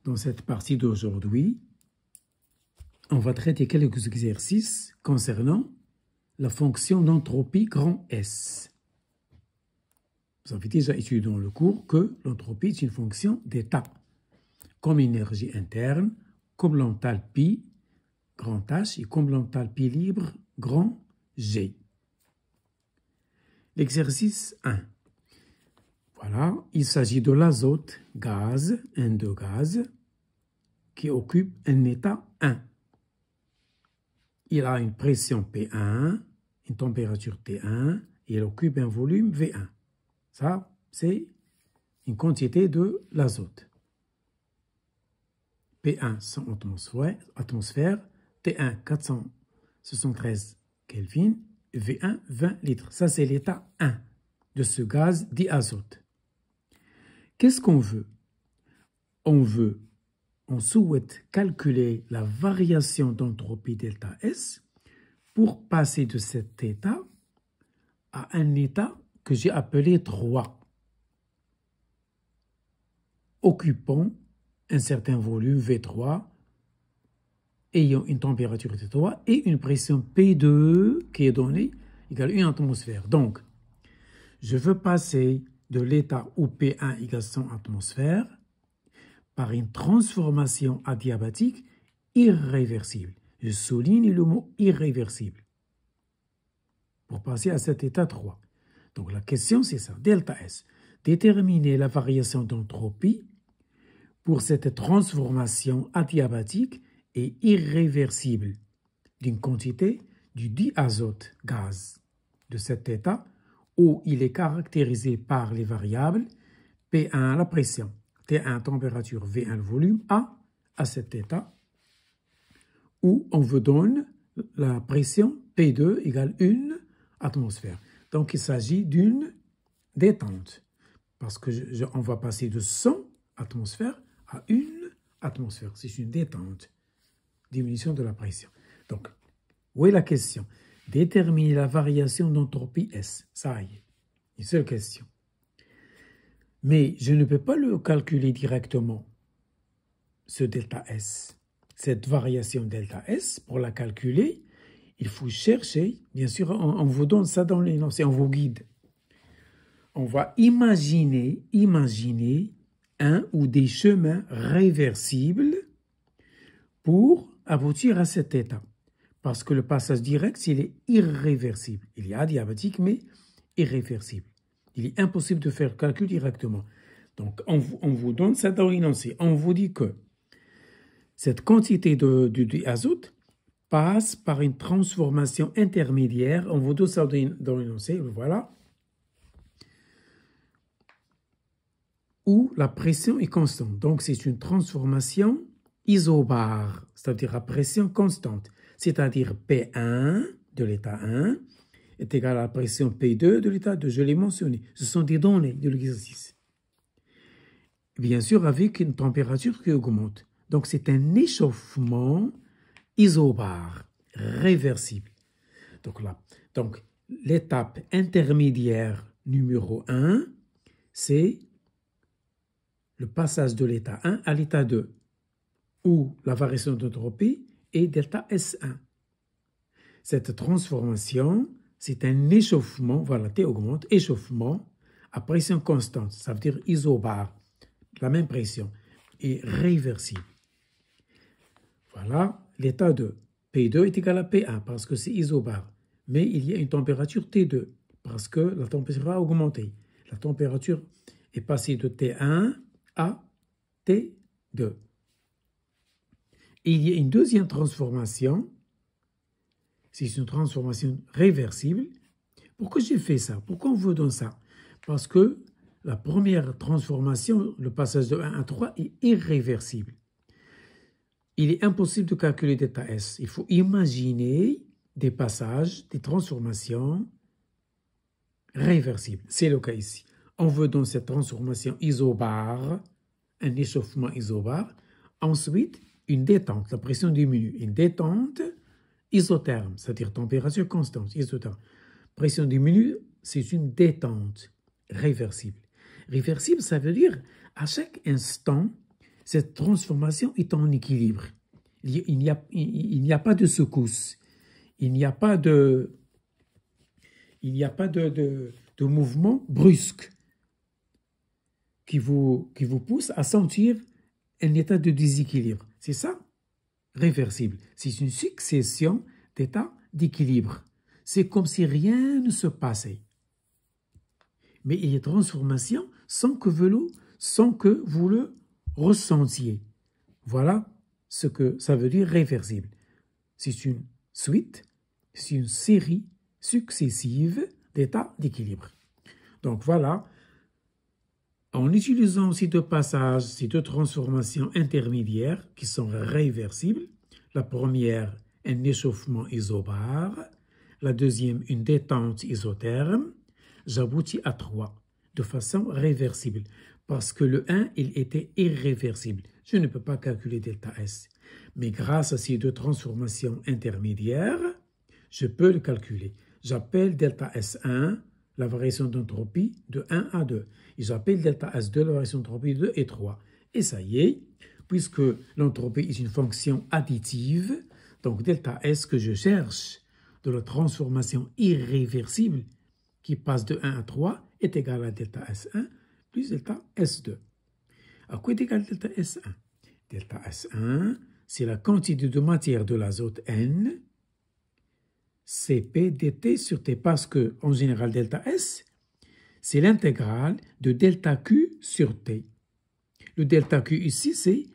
Dans cette partie d'aujourd'hui, on va traiter quelques exercices concernant la fonction d'entropie grand S. Vous avez déjà étudié dans le cours que l'entropie est une fonction d'état, comme énergie interne, comme l'enthalpie grand H et comme l'enthalpie libre grand G. L'exercice 1. Voilà, il s'agit de l'azote, gaz, N2 gaz, qui occupe un état 1. Il a une pression P1, une température T1, et il occupe un volume V1. Ça, c'est une quantité de l'azote. P1, 100 atmosphères, T1, 473 Kelvin, V1, 20 litres. Ça, c'est l'état 1 de ce gaz dit azote. Qu'est-ce qu'on veut? On souhaite calculer la variation d'entropie delta S pour passer de cet état à un état que j'ai appelé 3, occupant un certain volume V3, ayant une température T3 et une pression P2 qui est donnée égale 1 atmosphère. Donc, je veux passer de l'état où P1 égale 100 atmosphères par une transformation adiabatique irréversible. Je souligne le mot irréversible pour passer à cet état 3. Donc la question c'est ça, delta S. Déterminer la variation d'entropie pour cette transformation adiabatique et irréversible d'une quantité du diazote gaz de cet état où il est caractérisé par les variables P1 la pression, T1 température, V1 le volume, à cet état où on vous donne la pression P2 égale 1 atmosphère. Donc il s'agit d'une détente parce que on va passer de 100 atmosphères à 1 atmosphère. C'est une détente, diminution de la pression. Donc, où est la question? Déterminer la variation d'entropie S. Ça y est, une seule question. Mais je ne peux pas le calculer directement, ce delta S. Cette variation delta S, pour la calculer, il faut chercher, bien sûr, on vous donne ça dans l'énoncé, on vous guide. On va imaginer un ou des chemins réversibles pour aboutir à cet état. Parce que le passage direct, il est irréversible. Il est adiabatique, mais irréversible. Il est impossible de faire le calcul directement. Donc, on vous donne ça dans l'énoncé. On vous dit que cette quantité d'azote passe par une transformation intermédiaire. On vous donne ça dans l'énoncé, voilà, où la pression est constante. Donc, c'est une transformation isobare, c'est-à-dire à pression constante. C'est-à-dire P1 de l'état 1 est égal à la pression P2 de l'état 2. Je l'ai mentionné. Ce sont des données de l'exercice. Bien sûr, avec une température qui augmente. Donc, c'est un échauffement isobare, réversible. Donc l'étape intermédiaire numéro 1, c'est le passage de l'état 1 à l'état 2, où la variation d'entropie est delta S1. Cette transformation, c'est un échauffement, voilà, T augmente, échauffement à pression constante, ça veut dire isobare, la même pression, et réversible. Voilà, l'état 2. P2 est égal à P1 parce que c'est isobare, mais il y a une température T2 parce que la température a augmenté. La température est passée de T1 à T2. Et il y a une deuxième transformation, c'est une transformation réversible. Pourquoi j'ai fait ça? Pourquoi on vous donne ça? Parce que la première transformation, le passage de 1 à 3, est irréversible. Il est impossible de calculer delta S. Il faut imaginer des passages, des transformations réversibles. C'est le cas ici. On veut donc cette transformation isobare, un échauffement isobare. Ensuite, une détente, la pression diminue. Une détente isotherme, c'est-à-dire température constante, isotherme. Pression diminue, c'est une détente réversible. Réversible, ça veut dire à chaque instant, cette transformation est en équilibre. Il n'y a pas de secousse. Il n'y a pas de mouvement brusque qui vous pousse à sentir un état de déséquilibre. C'est ça, réversible. C'est une succession d'états d'équilibre. C'est comme si rien ne se passait. Mais il y a transformation sans que vous le ressentiez. Voilà ce que ça veut dire réversible. C'est une suite, c'est une série successive d'états d'équilibre. Donc voilà, en utilisant ces deux passages, ces deux transformations intermédiaires qui sont réversibles, la première, un échauffement isobare, la deuxième, une détente isotherme, j'aboutis à 3 de façon réversible parce que le 1, il était irréversible. Je ne peux pas calculer delta S. Mais grâce à ces deux transformations intermédiaires, je peux le calculer. J'appelle delta S1 la variation d'entropie de 1 à 2. Et j'appelle delta S2 la variation d'entropie de 2 et 3. Et ça y est, puisque l'entropie est une fonction additive, donc delta S que je cherche de la transformation irréversible qui passe de 1 à 3 est égal à delta S1 plus delta S2. À quoi est égal delta S1? Delta S1, c'est la quantité de matière de l'azote N, Cp dt sur T, parce que, en général, delta S, c'est l'intégrale de delta Q sur T. Le delta Q ici, c'est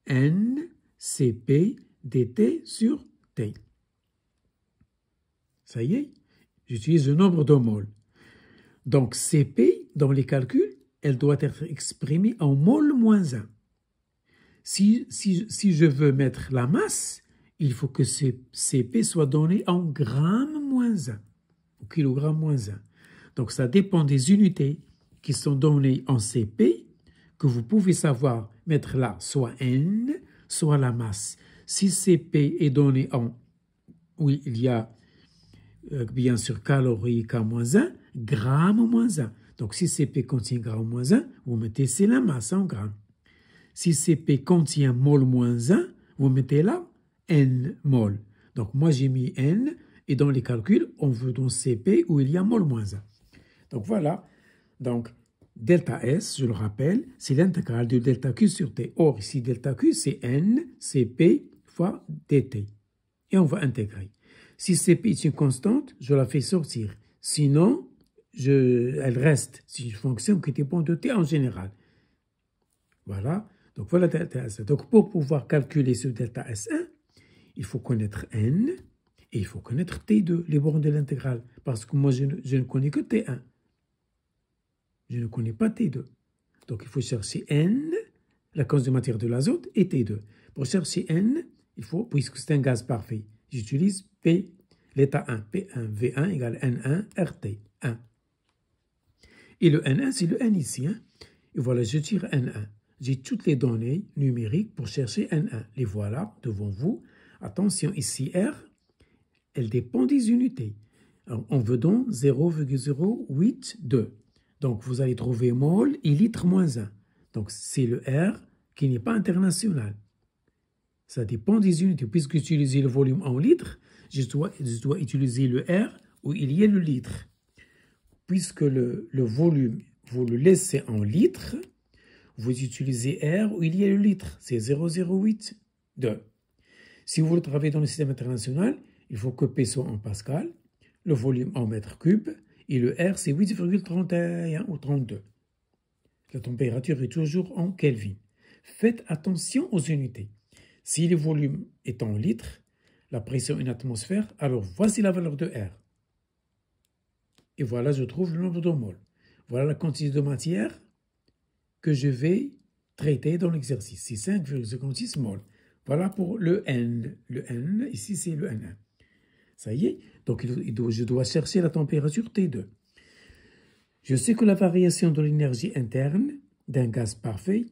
N Cp dt sur T. Ça y est, j'utilise le nombre de moles. Donc, Cp, dans les calculs, elle doit être exprimée en mol moins 1. Si je veux mettre la masse, il faut que Cp soit donné en grammes moins 1, ou kilogramme moins 1. Donc, ça dépend des unités qui sont données en Cp, que vous pouvez savoir mettre là soit N, soit la masse. Si Cp est donné en, oui, il y a bien sûr calories K-1, grammes moins 1. Donc, si Cp contient gramme moins 1, vous mettez c'est la masse en grammes. Si Cp contient mol moins 1, vous mettez là N mol. Donc, moi, j'ai mis N, et dans les calculs, on veut donc Cp où il y a mol moins 1. Donc, voilà. Donc, delta S, je le rappelle, c'est l'intégrale de delta Q sur T. Or, ici, delta Q, c'est N Cp fois dt. Et on va intégrer. Si Cp est une constante, je la fais sortir. Sinon, elle reste. C'est une fonction qui dépend de T en général. Voilà. Donc, voilà delta S. Donc, pour pouvoir calculer ce delta S1, il faut connaître N et il faut connaître T2, les bornes de l'intégrale. Parce que moi, je ne connais que T1. Je ne connais pas T2. Donc, il faut chercher N, la quantité de matière de l'azote, et T2. Pour chercher N, il faut, puisque c'est un gaz parfait, j'utilise P, l'état 1, P1, V1 égale N1, RT, 1. Et le N1, c'est le N ici. Hein? Et voilà, je tire N1. J'ai toutes les données numériques pour chercher N1. Les voilà devant vous. Attention, ici R, elle dépend des unités. Alors, on veut donc 0,082. Donc, vous allez trouver mol et litre moins 1. Donc, c'est le R qui n'est pas international. Ça dépend des unités. Puisque j'utilise le volume en litres, je dois utiliser le R où il y a le litre. Puisque le volume, vous le laissez en litres, vous utilisez R où il y a le litre. C'est 0,082. Si vous le travaillez dans le système international, il faut que P soit en pascal, le volume en mètres cubes, et le R, c'est 8,31 ou 32. La température est toujours en Kelvin. Faites attention aux unités. Si le volume est en litres, la pression une atmosphère, alors voici la valeur de R. Et voilà, je trouve le nombre de moles. Voilà la quantité de matière que je vais traiter dans l'exercice. C'est 5,56 moles. Voilà pour le N. Le N, ici, c'est le N1. Ça y est, donc je dois chercher la température T2. Je sais que la variation de l'énergie interne d'un gaz parfait,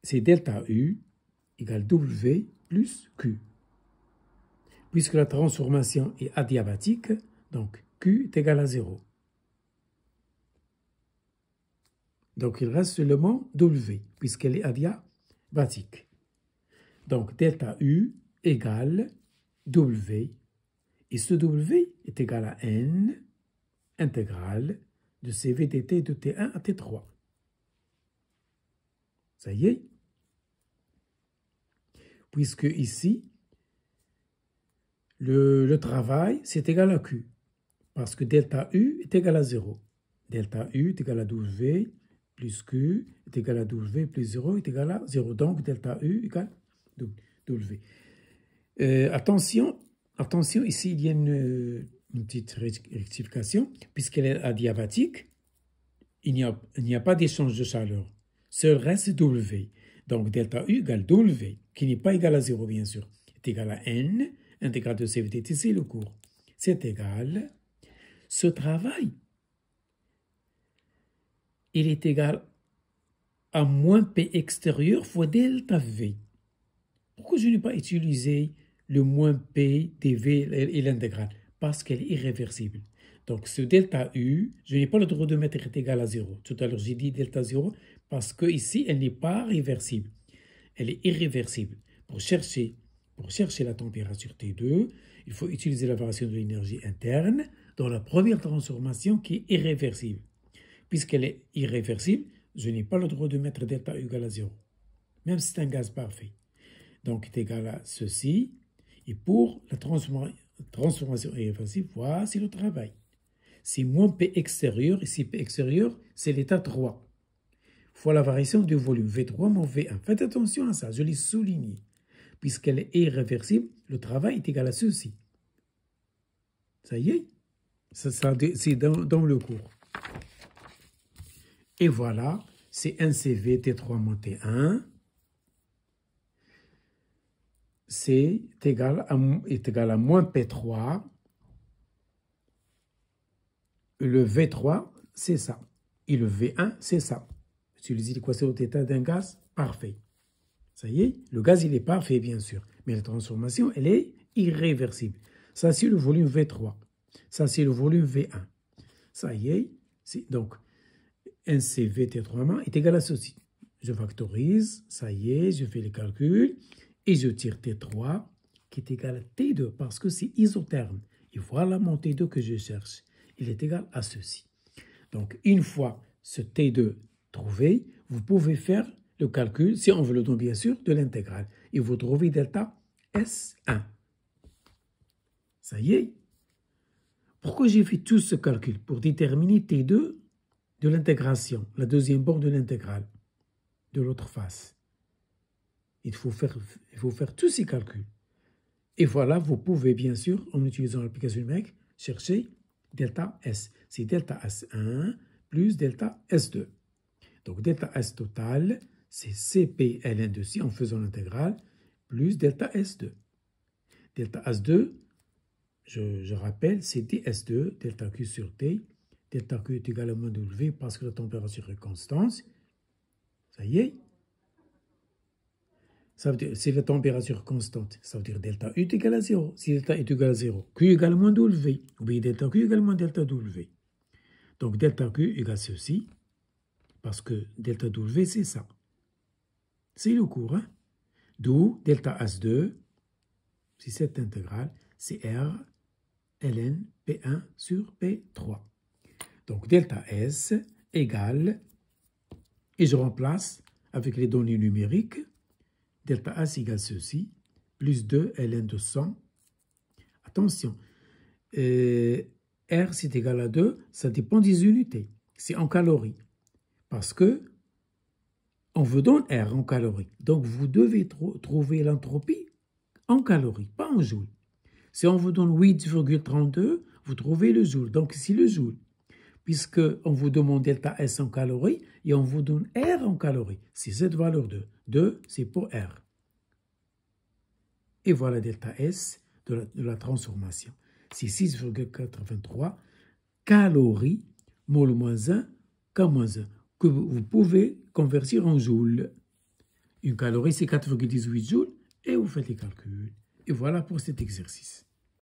c'est delta U égale W plus Q. Puisque la transformation est adiabatique, donc Q est égal à 0. Donc, il reste seulement W, puisqu'elle est adiabatique. Donc, delta U égale W. Et ce W est égal à N intégrale de CV dt de T1 à T3. Ça y est. Puisque ici, le travail, c'est égal à Q. Parce que delta U est égal à 0. Delta U est égal à W plus Q est égal à W plus 0 est égal à 0. Donc, delta U égale W. Attention, ici, il y a une petite rectification. Puisqu'elle est adiabatique, il n'y a pas d'échange de chaleur. Seul reste W. Donc, delta U égale W, qui n'est pas égal à 0, bien sûr, est égal à N, intégrale de CVT, c'est le cours. C'est égal. Ce travail, il est égal à moins P extérieur fois delta V. Pourquoi je n'ai pas utilisé le moins P dV et l'intégrale? Parce qu'elle est irréversible. Donc, ce delta U, je n'ai pas le droit de mettre est égal à 0. Tout à l'heure, j'ai dit delta 0 parce qu'ici, elle n'est pas réversible. Elle est irréversible. Pour chercher la température T2, il faut utiliser la variation de l'énergie interne dans la première transformation qui est irréversible. Puisqu'elle est irréversible, je n'ai pas le droit de mettre delta U égal à 0, même si c'est un gaz parfait. Donc, c'est égal à ceci. Et pour la transformation irréversible, voici le travail. C'est moins P extérieur, ici P extérieur, c'est l'état 3, fois la variation du volume V3 moins V1. Faites attention à ça, je l'ai souligné. Puisqu'elle est irréversible, le travail est égal à ceci. Ça y est, c'est dans le cours. Et voilà, c'est 1 CV T3 moins T1. C'est égal à moins P3. Le V3, c'est ça. Et le V1, c'est ça. Utiliser l'équation d'état d'un gaz parfait. Ça y est, le gaz, il est parfait, bien sûr. Mais la transformation, elle est irréversible. Ça, c'est le volume V3. Ça, c'est le volume V1. Ça y est, donc, 1 CV T3 est égal à ceci. Je factorise, ça y est, je fais les calculs, et je tire T3, qui est égal à T2, parce que c'est isotherme. Et voilà mon T2 que je cherche. Il est égal à ceci. Donc, une fois ce T2 trouvé, vous pouvez faire le calcul, si on veut le donner bien sûr, de l'intégrale. Et vous trouvez delta S1. Ça y est. Pourquoi j'ai fait tout ce calcul? Pour déterminer T2 de l'intégration, la deuxième borne de l'intégrale, de l'autre face. Il faut faire tous ces calculs. Et voilà, vous pouvez bien sûr, en utilisant l'application numérique, chercher delta S. C'est delta S1 plus delta S2. Donc delta S total, c'est CP ln de C en faisant l'intégrale, plus delta S2. Delta S2, je rappelle, c'est ds2, delta Q sur T. Delta Q est égal à moins W parce que la température est constante. Ça y est. Ça veut dire, c'est la température constante. Ça veut dire delta U est égal à 0. Si delta est égal à 0, Q égale moins W. Ou bien delta Q égale moins delta W. Donc delta Q égale ceci. Parce que delta W, c'est ça. C'est le cours. Hein? D'où delta S2, c'est cette intégrale, c'est R ln P1 sur P3. Donc delta S égale, et je remplace avec les données numériques, delta S égale ceci, plus 2 ln de 100. Attention, R c'est égal à 2, ça dépend des unités. C'est en calories. Parce que on vous donne R en calories. Donc vous devez trouver l'entropie en calories, pas en joules. Si on vous donne 8,32, vous trouvez le joule. Donc ici le joule. Puisqu'on vous demande delta S en calories et on vous donne R en calories. C'est cette valeur 2. 2, c'est pour R. Et voilà delta S de la transformation. C'est 6,83 calories, mol moins 1, K moins 1, que vous pouvez convertir en joules. Une calorie, c'est 4,18 joules, et vous faites les calculs. Et voilà pour cet exercice.